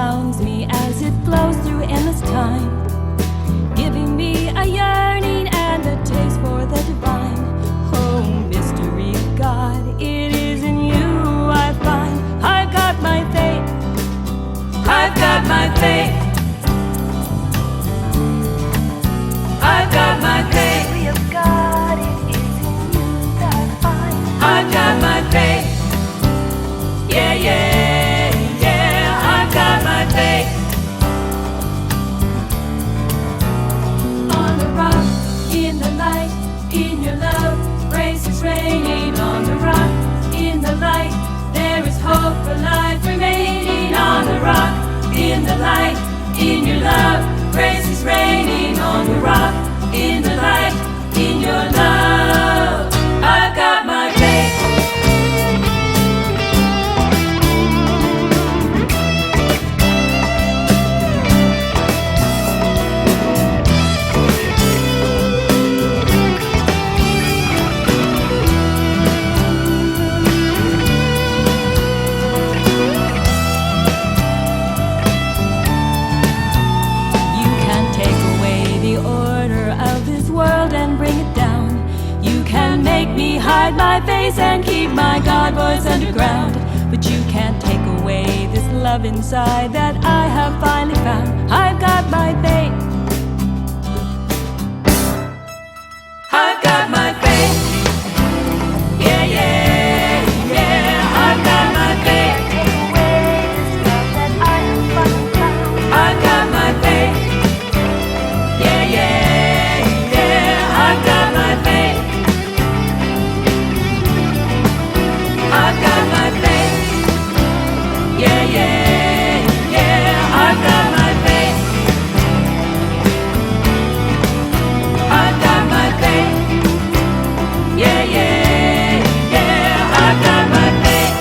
surrounds me as it flows through endless time, giving me a yearning and a taste for the divine. Oh, mystery of God, it is in you I find. I've got my faith, I've got my faith, I've got my faith. Mystery of God, it is in you that I find. I've got my faith, yeah, yeah, yeah, I've got my faith. On the rock, in the light, in your love, grace is raining. On the rock, in the light, there is hope for life remaining. On the rock, in the light, in your love, grace is raining. On the rock, in the light, in your love, I've got my faith. Hide my face and keep my God voice underground, but you can't take away this love inside that I have finally found. I've got my faith, I've got my faith, yeah, yeah, yeah, I've got my faith. Take away this love that I have finally found. I've got my faith, yeah, yeah, yeah, I've got my faith. I've got my faith, yeah, yeah, yeah, I've got my faith, I've got my faith, yeah, yeah, yeah, I've got my faith.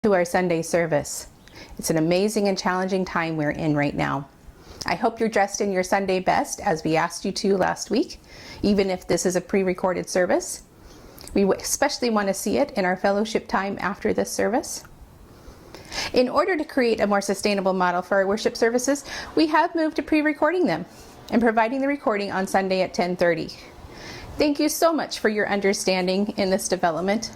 To our Sunday service. It's an amazing and challenging time we're in right now. I hope you're dressed in your Sunday best as we asked you to last week, even if this is a pre-recorded service. We especially want to see it in our fellowship time after this service. In order to create a more sustainable model for our worship services, we have moved to pre-recording them and providing the recording on Sunday at 10:30. Thank you so much for your understanding in this development.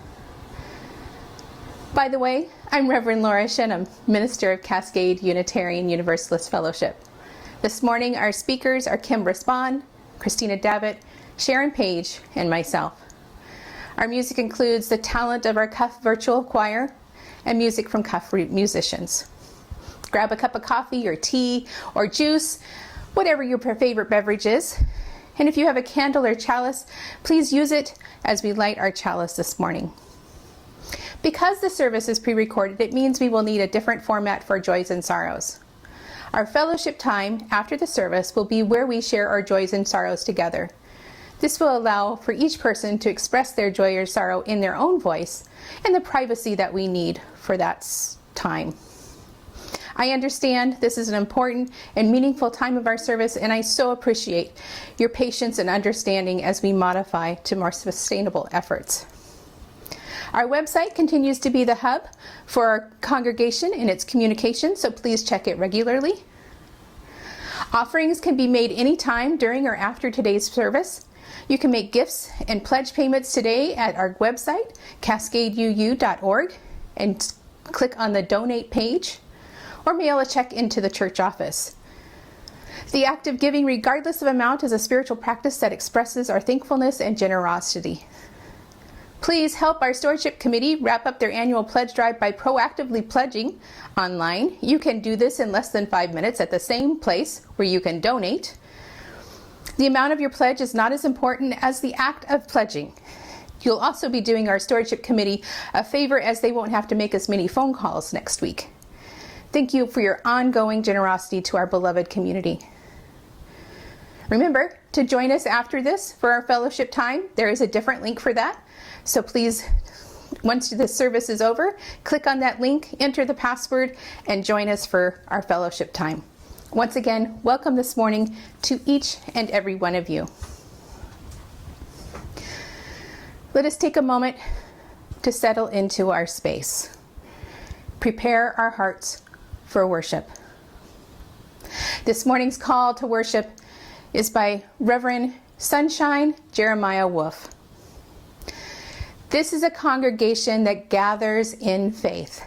By the way, I'm Reverend Laura Shenham, Minister of Cascade Unitarian Universalist Fellowship. This morning, our speakers are Kim Brisbane, Christina Davitt, Sharon Page, and myself. Our music includes the talent of our Cuff Virtual Choir and music from Cuff musicians. Grab a cup of coffee or tea or juice, whatever your favorite beverage is. And if you have a candle or chalice, please use it as we light our chalice this morning. Because the service is pre-recorded, it means we will need a different format for joys and sorrows. Our fellowship time after the service will be where we share our joys and sorrows together. This will allow for each person to express their joy or sorrow in their own voice and the privacy that we need for that time. I understand this is an important and meaningful time of our service, and I so appreciate your patience and understanding as we modify to more sustainable efforts. Our website continues to be the hub for our congregation and its communication, so please check it regularly. Offerings can be made anytime during or after today's service. You can make gifts and pledge payments today at our website, cascadeuu.org, and click on the donate page, or mail a check into the church office. The act of giving, regardless of amount, is a spiritual practice that expresses our thankfulness and generosity. Please help our Stewardship Committee wrap up their annual pledge drive by proactively pledging online. You can do this in less than 5 minutes at the same place where you can donate. The amount of your pledge is not as important as the act of pledging. You'll also be doing our Stewardship Committee a favor, as they won't have to make as many phone calls next week. Thank you for your ongoing generosity to our beloved community. Remember to join us after this for our fellowship time. There is a different link for that. So please, once the service is over, click on that link, enter the password, and join us for our fellowship time. Once again, welcome this morning to each and every one of you. Let us take a moment to settle into our space. Prepare our hearts for worship. This morning's call to worship is by Reverend Sunshine Jeremiah Wolf. This is a congregation that gathers in faith.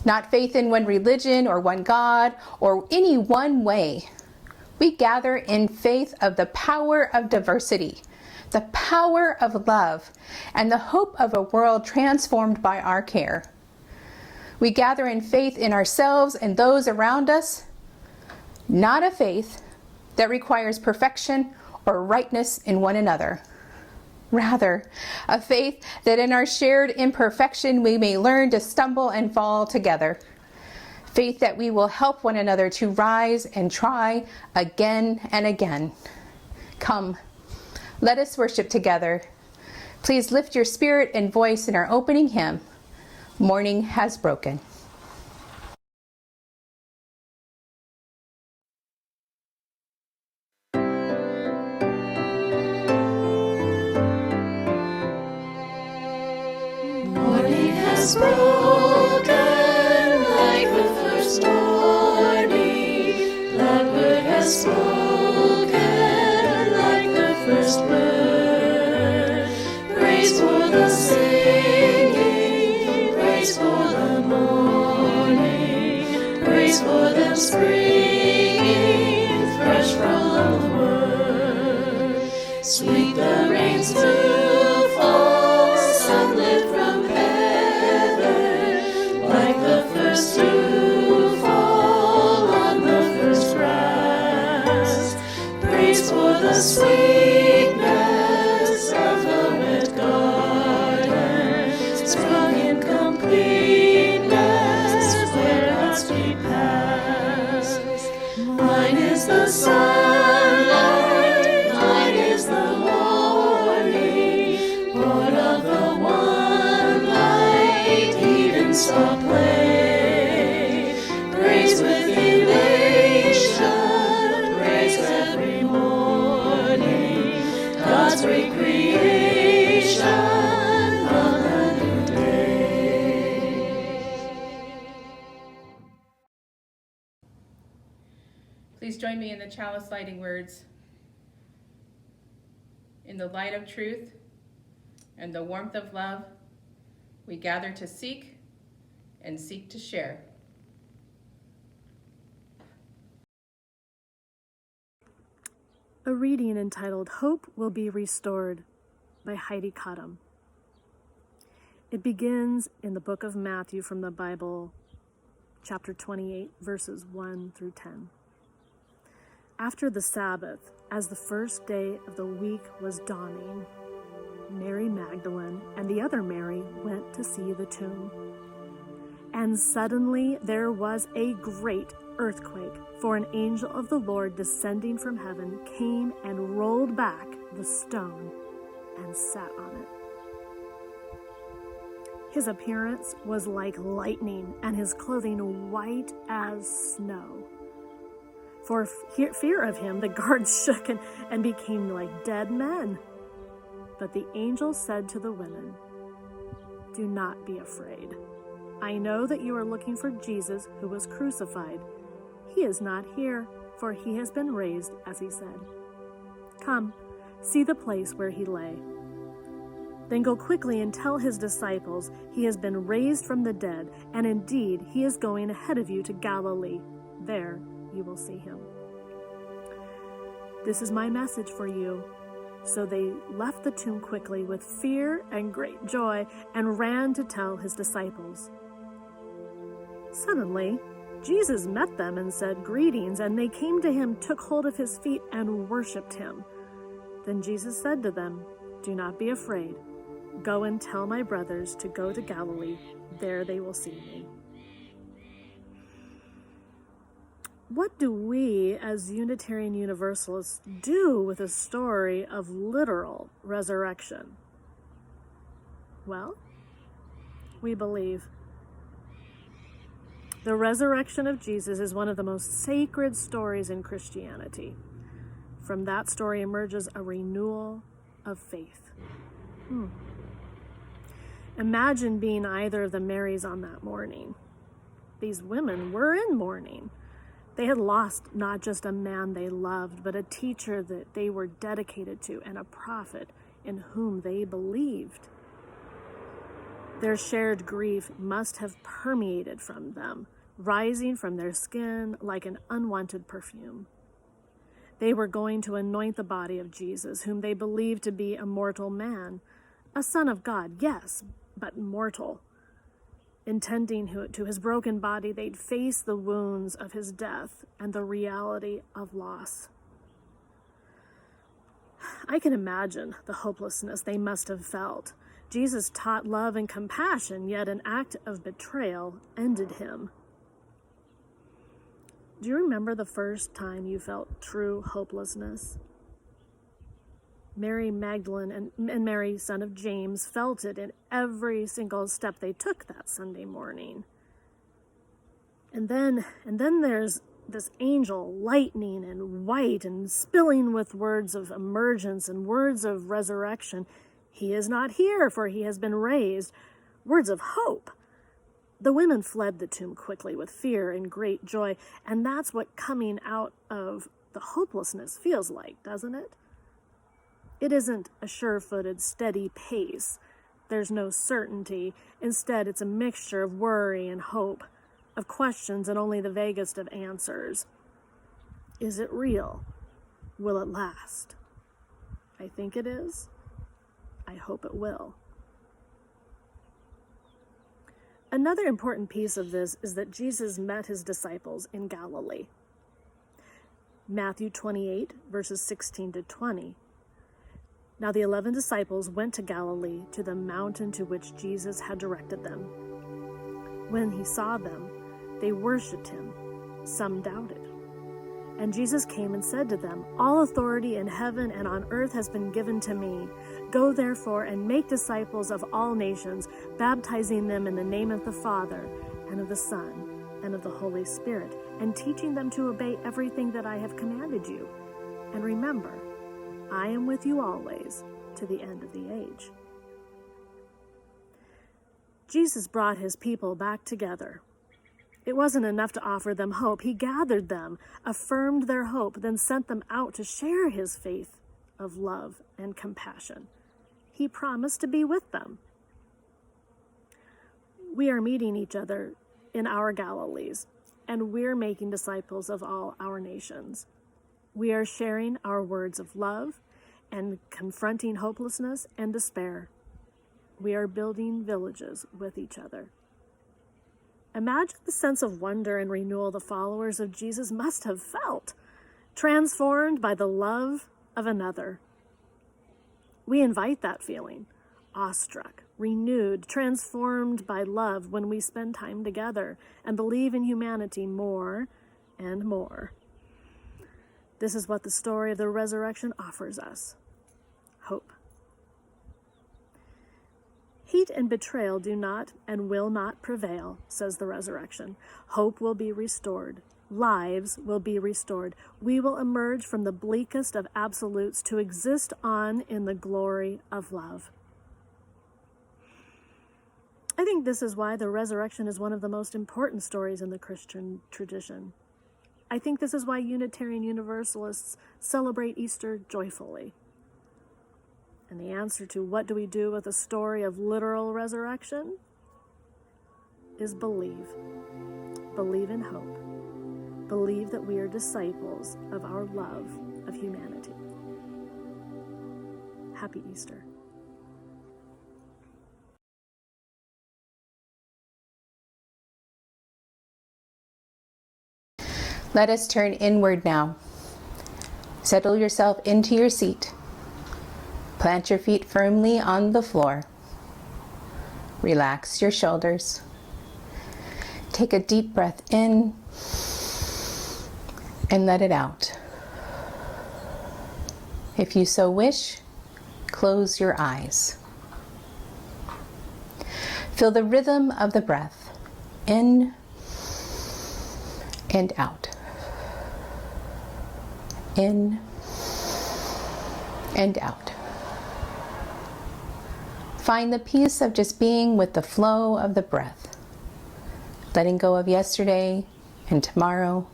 Not faith in one religion or one God or any one way. We gather in faith of the power of diversity, the power of love, and the hope of a world transformed by our care. We gather in faith in ourselves and those around us, not a faith that requires perfection or rightness in one another. Rather, a faith that in our shared imperfection we may learn to stumble and fall together. Faith that we will help one another to rise and try again and again. Come, let us worship together. Please lift your spirit and voice in our opening hymn, Morning Has Broken. Broken like the first morning, blackbird has spoken like the first bird. Praise for the singing, praise for the morning, praise for them springing fresh from the word. Sweet the rains to fall, sunlit from to fall on the first grass. Praise for the sweetness of the wet garden, sprung in completeness where God's feet pass. Mine is the sunlight, mine is the morning, born of the one light, Eden saw play. Praise with elation, praise every morning, God's recreation of the new day. Please join me in the chalice lighting words. In the light of truth and the warmth of love, we gather to seek and seek to share. A reading entitled Hope Will Be Restored by Heidi Cottam. It begins in the book of Matthew from the Bible, chapter 28, verses 1 through 10. After the Sabbath, as the first day of the week was dawning, Mary Magdalene and the other Mary went to see the tomb. And suddenly there was a great earthquake, for an angel of the Lord descending from heaven came and rolled back the stone and sat on it. His appearance was like lightning, and his clothing white as snow. For fear of him, the guards shook and became like dead men. But the angel said to the women, "Do not be afraid. I know that you are looking for Jesus who was crucified. He is not here, for he has been raised, as he said. Come, see the place where he lay. Then go quickly and tell his disciples he has been raised from the dead, and indeed he is going ahead of you to Galilee. There you will see him." This is my message for you. So they left the tomb quickly with fear and great joy and ran to tell his disciples. Suddenly, Jesus met them and said, "Greetings," and they came to him, took hold of his feet, and worshipped him. Then Jesus said to them, "Do not be afraid. Go and tell my brothers to go to Galilee. There they will see me." What do we, as Unitarian Universalists, do with a story of literal resurrection? Well, we believe. The resurrection of Jesus is one of the most sacred stories in Christianity. From that story emerges a renewal of faith. Imagine being either of the Marys on that morning. These women were in mourning. They had lost not just a man they loved, but a teacher that they were dedicated to and a prophet in whom they believed. Their shared grief must have permeated from them, rising from their skin like an unwanted perfume. They were going to anoint the body of Jesus, whom they believed to be a mortal man, a son of God, yes, but mortal. Intending to his broken body, they'd face the wounds of his death and the reality of loss. I can imagine the hopelessness they must have felt. Jesus taught love and compassion, yet an act of betrayal ended him. Do you remember the first time you felt true hopelessness? Mary Magdalene and Mary, son of James, felt it in every single step they took that Sunday morning. And then there's this angel, lightning and white and spilling with words of emergence and words of resurrection. He is not here, for he has been raised. Words of hope. The women fled the tomb quickly with fear and great joy, and that's what coming out of the hopelessness feels like, doesn't it? It isn't a sure-footed, steady pace. There's no certainty. Instead, it's a mixture of worry and hope, of questions and only the vaguest of answers. Is it real? Will it last? I think it is. I hope it will. Another important piece of this is that Jesus met his disciples in Galilee. Matthew 28, verses 16 to 20. Now the 11 disciples went to Galilee, to the mountain to which Jesus had directed them. When he saw them, they worshipped him. Some doubted. And Jesus came and said to them, "All authority in heaven and on earth has been given to me. Go therefore and make disciples of all nations, baptizing them in the name of the Father and of the Son and of the Holy Spirit, and teaching them to obey everything that I have commanded you. And remember, I am with you always to the end of the age." Jesus brought his people back together. It wasn't enough to offer them hope. He gathered them, affirmed their hope, then sent them out to share his faith of love and compassion. He promised to be with them. We are meeting each other in our Galilees, and we're making disciples of all our nations. We are sharing our words of love and confronting hopelessness and despair. We are building villages with each other. Imagine the sense of wonder and renewal the followers of Jesus must have felt, transformed by the love of another. We invite that feeling, awestruck, renewed, transformed by love when we spend time together and believe in humanity more and more. This is what the story of the resurrection offers us: hope. Hate and betrayal do not and will not prevail, says the resurrection. Hope will be restored. Lives will be restored. We will emerge from the bleakest of absolutes to exist on in the glory of love. I think this is why the resurrection is one of the most important stories in the Christian tradition. I think this is why Unitarian Universalists celebrate Easter joyfully. And the answer to what do we do with a story of literal resurrection is believe. Believe in hope. Believe that we are disciples of our love of humanity. Happy Easter. Let us turn inward now. Settle yourself into your seat. Plant your feet firmly on the floor. Relax your shoulders. Take a deep breath in and let it out. If you so wish, close your eyes. Feel the rhythm of the breath. In and out. In and out. Find the peace of just being with the flow of the breath, letting go of yesterday and tomorrow.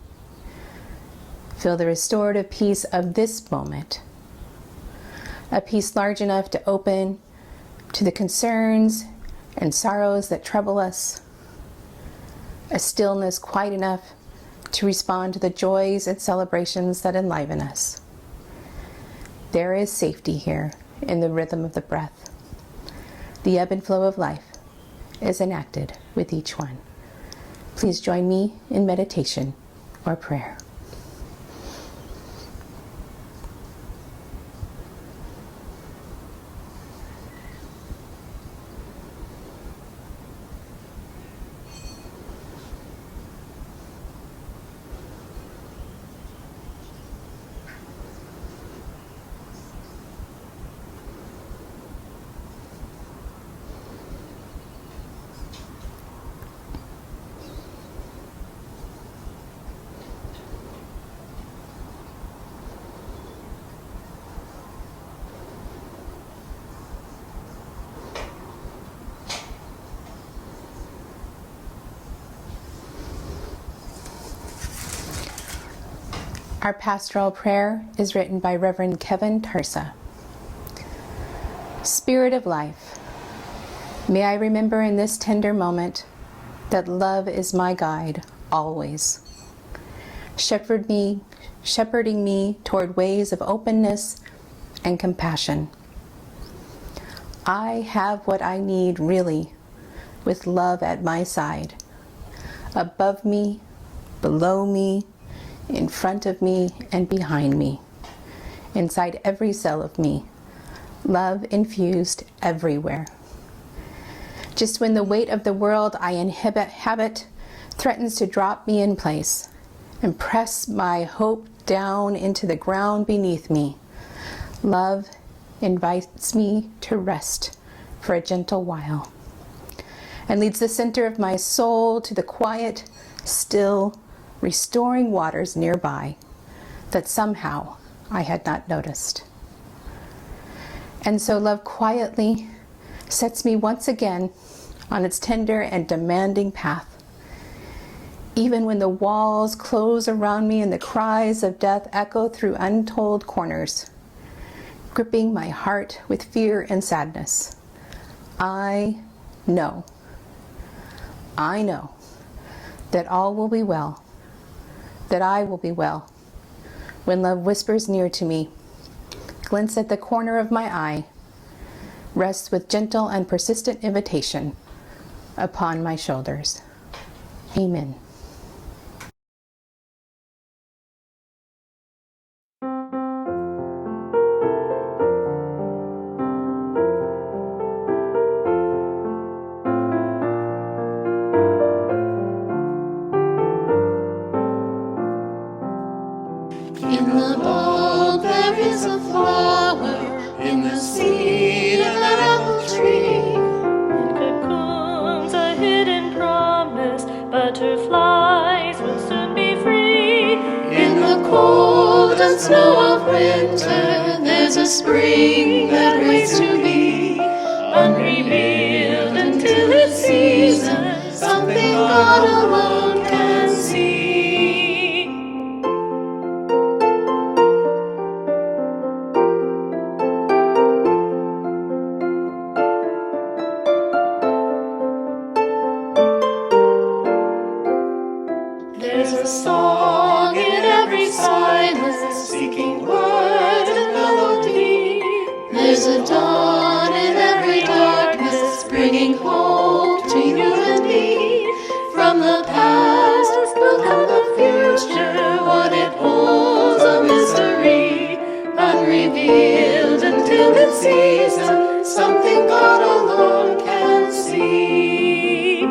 Feel the restorative peace of this moment, a peace large enough to open to the concerns and sorrows that trouble us, a stillness quiet enough to respond to the joys and celebrations that enliven us. There is safety here in the rhythm of the breath. The ebb and flow of life is enacted with each one. Please join me in meditation or prayer. Our pastoral prayer is written by Reverend Kevin Tarsa. Spirit of life, may I remember in this tender moment that love is my guide always. Shepherding me toward ways of openness and compassion. I have what I need really, with love at my side, above me, below me, in front of me and behind me, inside every cell of me, love infused everywhere. Just when the weight of the world I inhabit threatens to drop me in place and press my hope down into the ground beneath me, love invites me to rest for a gentle while and leads the center of my soul to the quiet, still, restoring waters nearby that somehow I had not noticed. And so love quietly sets me once again on its tender and demanding path. Even when the walls close around me and the cries of death echo through untold corners, gripping my heart with fear and sadness, I know that all will be well, that I will be well, when love whispers near to me, glints at the corner of my eye, rests with gentle and persistent invitation upon my shoulders. Amen. In the bulb there is a flower, in the seed of that apple tree. In cocoons a hidden promise, butterflies will soon be free. In the cold and snow of winter, there's a spring that waits to be unrevealed until its season, something God alone can see. There's a song in every silence, seeking word and melody. There's a dawn in every darkness, bringing hope to you and me. From the past will come the future, what it holds a mystery, unrevealed until its season, something God alone can see.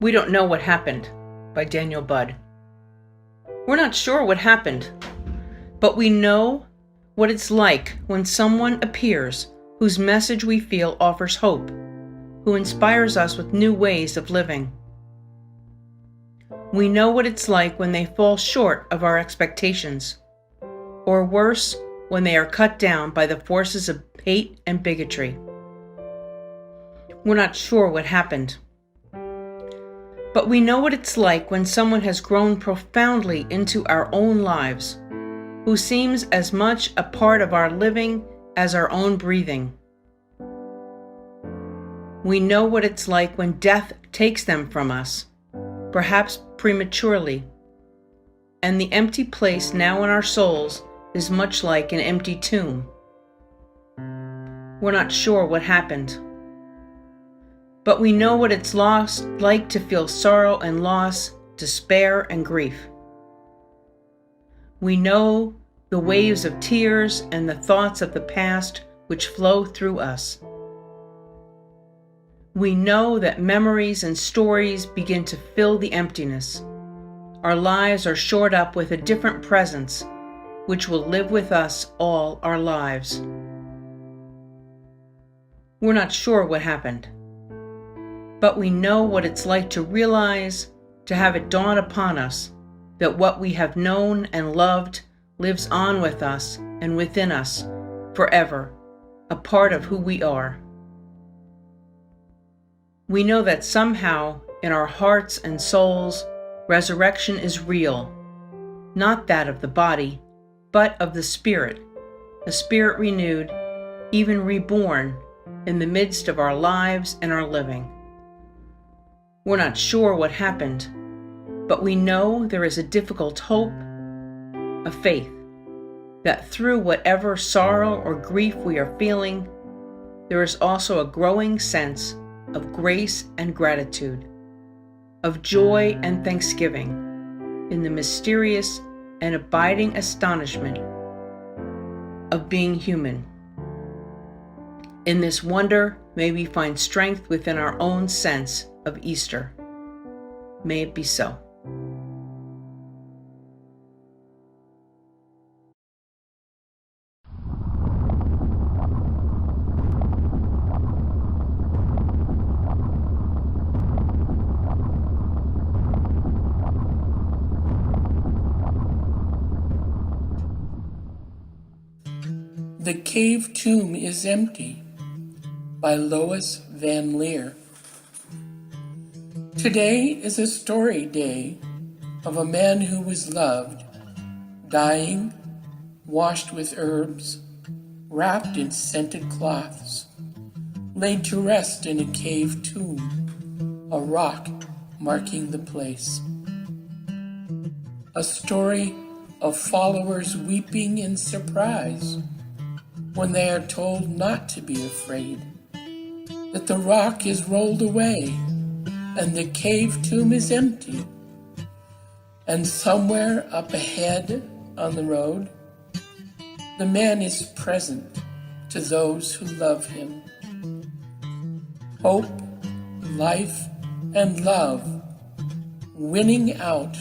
We Don't Know What Happened by Daniel Budd. We're not sure what happened, but we know what it's like when someone appears whose message we feel offers hope, who inspires us with new ways of living. We know what it's like when they fall short of our expectations, or worse, when they are cut down by the forces of hate and bigotry. We're not sure what happened, but we know what it's like when someone has grown profoundly into our own lives, who seems as much a part of our living as our own breathing. We know what it's like when death takes them from us, perhaps prematurely, and the empty place now in our souls is much like an empty tomb. We're not sure what happened, but we know what it's like to feel sorrow and loss, despair and grief. We know the waves of tears and the thoughts of the past which flow through us. We know that memories and stories begin to fill the emptiness. Our lives are shored up with a different presence, which will live with us all our lives. We're not sure what happened, but we know what it's like to realize, to have it dawn upon us, that what we have known and loved lives on with us and within us forever, a part of who we are. We know that somehow in our hearts and souls, resurrection is real, not that of the body, but of the spirit, a spirit renewed, even reborn, in the midst of our lives and our living. We're not sure what happened, but we know there is a difficult hope, a faith, that through whatever sorrow or grief we are feeling, there is also a growing sense of grace and gratitude, of joy and thanksgiving, in the mysterious and abiding astonishment of being human. In this wonder, may we find strength within our own sense of Easter. May it be so. The Cave Tomb is Empty by Lois Van Leer. Today is a story day of a man who was loved, dying, washed with herbs, wrapped in scented cloths, laid to rest in a cave tomb, a rock marking the place. A story of followers weeping in surprise when they are told not to be afraid, that the rock is rolled away and the cave tomb is empty. And somewhere up ahead on the road, the man is present to those who love him. Hope, life, and love winning out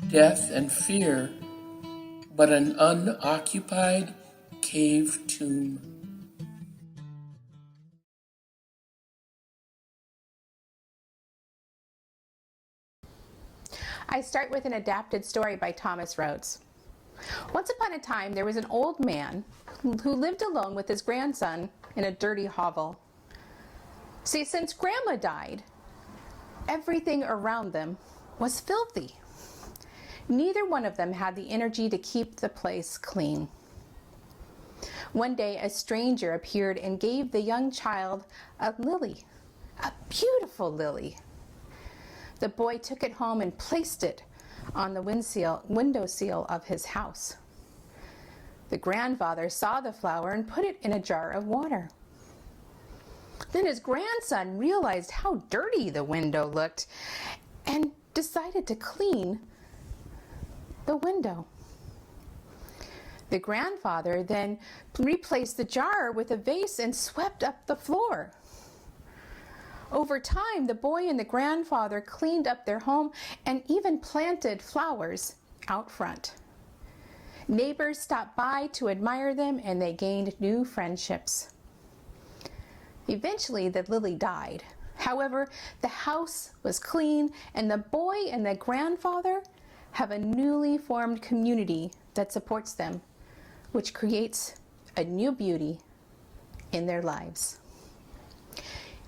death and fear, but an unoccupied cave tomb. I start with an adapted story by Thomas Rhodes. Once upon a time, there was an old man who lived alone with his grandson in a dirty hovel. See, since Grandma died, everything around them was filthy. Neither one of them had the energy to keep the place clean. One day, a stranger appeared and gave the young child a lily, a beautiful lily. The boy took it home and placed it on the windowsill of his house. The grandfather saw the flower and put it in a jar of water. Then his grandson realized how dirty the window looked and decided to clean the window. The grandfather then replaced the jar with a vase and swept up the floor. Over time, the boy and the grandfather cleaned up their home and even planted flowers out front. Neighbors stopped by to admire them, and they gained new friendships. Eventually, the lily died. However, the house was clean, and the boy and the grandfather have a newly formed community that supports them, which creates a new beauty in their lives.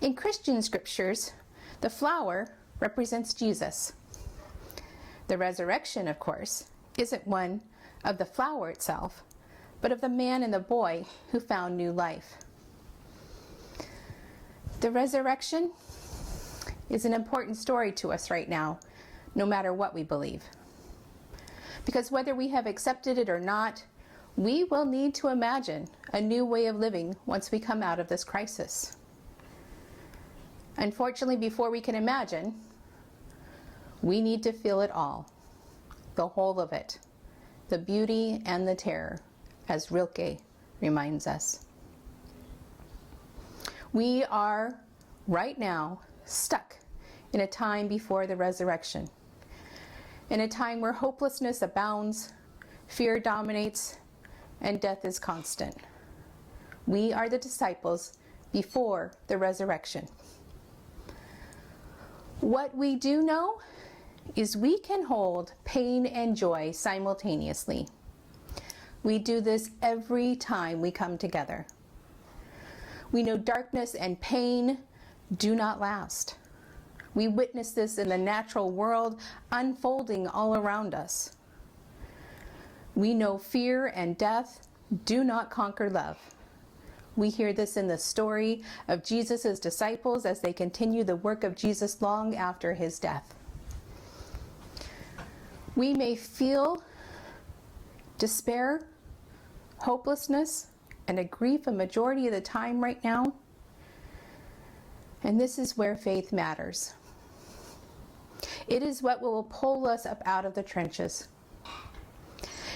In Christian scriptures, the flower represents Jesus. The resurrection, of course, isn't one of the flower itself, but of the man and the boy who found new life. The resurrection is an important story to us right now, no matter what we believe. Because whether we have accepted it or not, we will need to imagine a new way of living once we come out of this crisis. Unfortunately, before we can imagine, we need to feel it all, the whole of it, the beauty and the terror, as Rilke reminds us. We are, right now, stuck in a time before the resurrection, in a time where hopelessness abounds, fear dominates, and death is constant. We are the disciples before the resurrection. What we do know is we can hold pain and joy simultaneously. We do this every time we come together. We know darkness and pain do not last. We witness this in the natural world unfolding all around us. We know fear and death do not conquer love. We hear this in the story of Jesus' disciples as they continue the work of Jesus long after his death. We may feel despair, hopelessness, and a grief a majority of the time right now. And this is where faith matters. It is what will pull us up out of the trenches.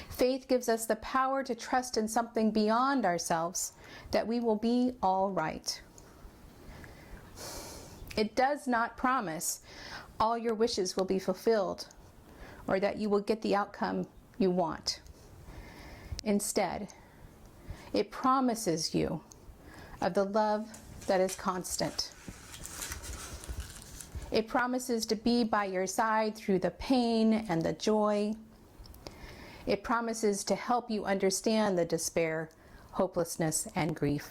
Faith gives us the power to trust in something beyond ourselves, that we will be all right. It does not promise all your wishes will be fulfilled or that you will get the outcome you want. Instead, it promises you of the love that is constant. It promises to be by your side through the pain and the joy. It promises to help you understand the despair, hopelessness, and grief.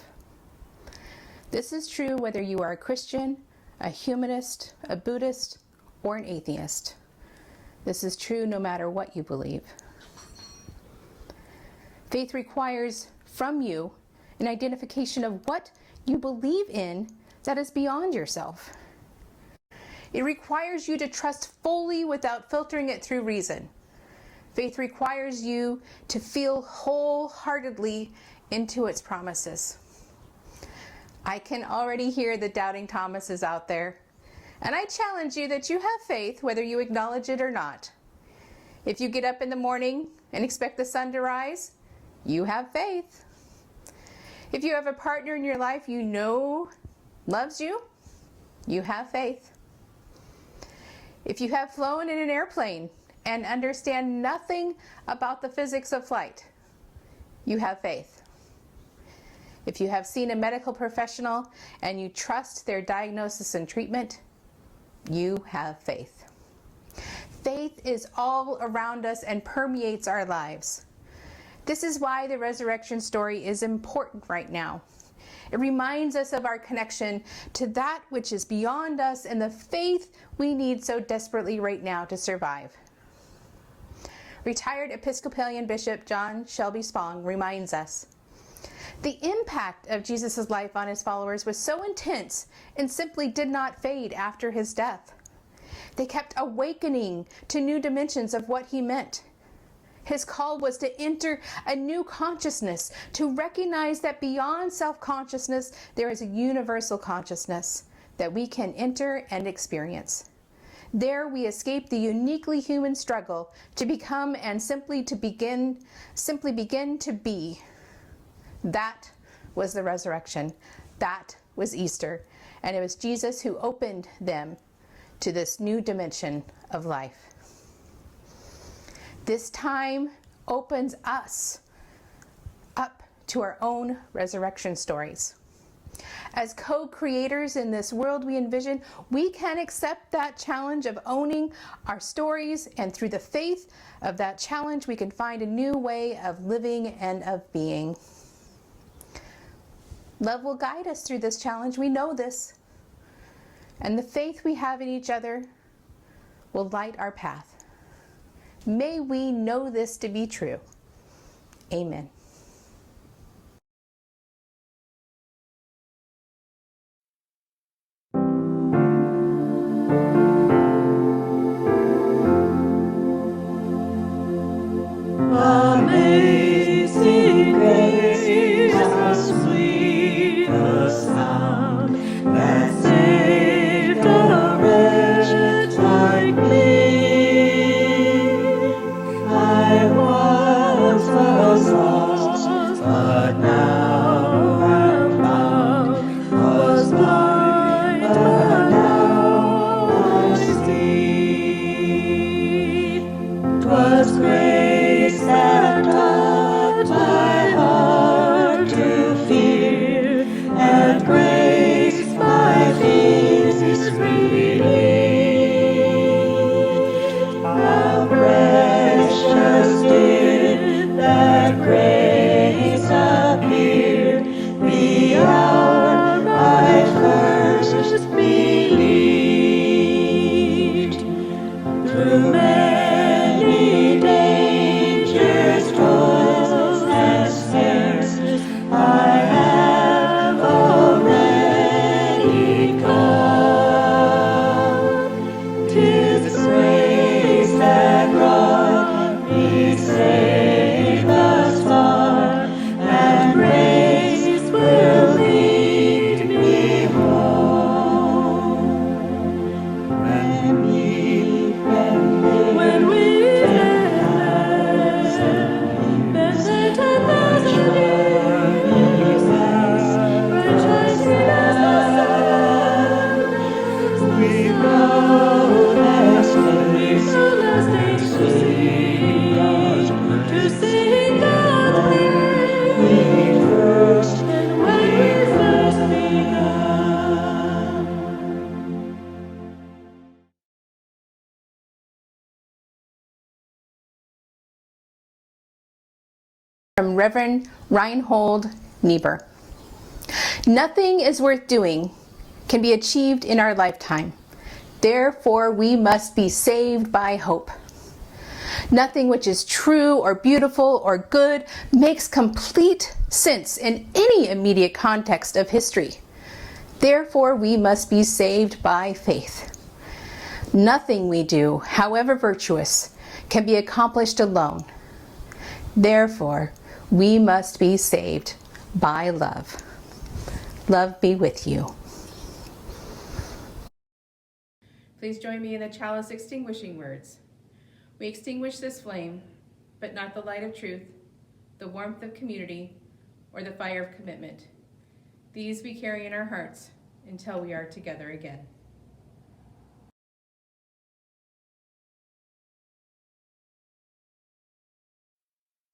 This is true whether you are a Christian, a humanist, a Buddhist, or an atheist. This is true no matter what you believe. Faith requires from you an identification of what you believe in that is beyond yourself. It requires you to trust fully without filtering it through reason. Faith requires you to feel wholeheartedly into its promises. I can already hear the doubting Thomases out there, and I challenge you that you have faith whether you acknowledge it or not. If you get up in the morning and expect the sun to rise, you have faith. If you have a partner in your life you know loves you, you have faith. If you have flown in an airplane and understand nothing about the physics of flight, you have faith. If you have seen a medical professional and you trust their diagnosis and treatment, you have faith. Faith is all around us and permeates our lives. This is why the resurrection story is important right now. It reminds us of our connection to that which is beyond us and the faith we need so desperately right now to survive. Retired Episcopalian Bishop John Shelby Spong reminds us, the impact of Jesus' life on his followers was so intense and simply did not fade after his death. They kept awakening to new dimensions of what he meant. His call was to enter a new consciousness, to recognize that beyond self-consciousness, there is a universal consciousness that we can enter and experience. There we escape the uniquely human struggle to become and simply begin to be. That was the resurrection. That was Easter. And it was Jesus who opened them to this new dimension of life. This time opens us up to our own resurrection stories. As co-creators in this world we envision, we can accept that challenge of owning our stories, and through the faith of that challenge, we can find a new way of living and of being. Love will guide us through this challenge. We know this. And the faith we have in each other will light our path. May we know this to be true. Amen. Amazing grace, how sweet the sound that saved a wretch like me. I once was lost, but now am found. Was blind, but now I see. 'Twas grace that taught my heart to fear, and grace my fears relieved. How precious did that grace appear the hour I first believed. Through many dangers, toils, and snares, I have already come. 'Tis grace that brought me safe thus far, and grace will lead me home. When we bend 10,000 years, bright shining as the sun, we know last days to sing God's praise, and when we first begun. From Reverend Reinhold Niebuhr. Nothing is worth doing can be achieved in our lifetime. Therefore, we must be saved by hope. Nothing which is true or beautiful or good makes complete sense in any immediate context of history. Therefore, we must be saved by faith. Nothing we do, however virtuous, can be accomplished alone. Therefore, we must be saved by love. Love be with you. Please join me in the chalice extinguishing words. We extinguish this flame, but not the light of truth, the warmth of community, or the fire of commitment. These we carry in our hearts until we are together again.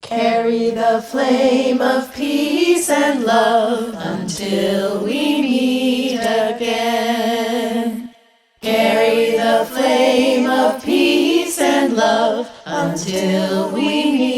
Carry the flame of peace and love until we meet again. Carry the flame of peace and love until we meet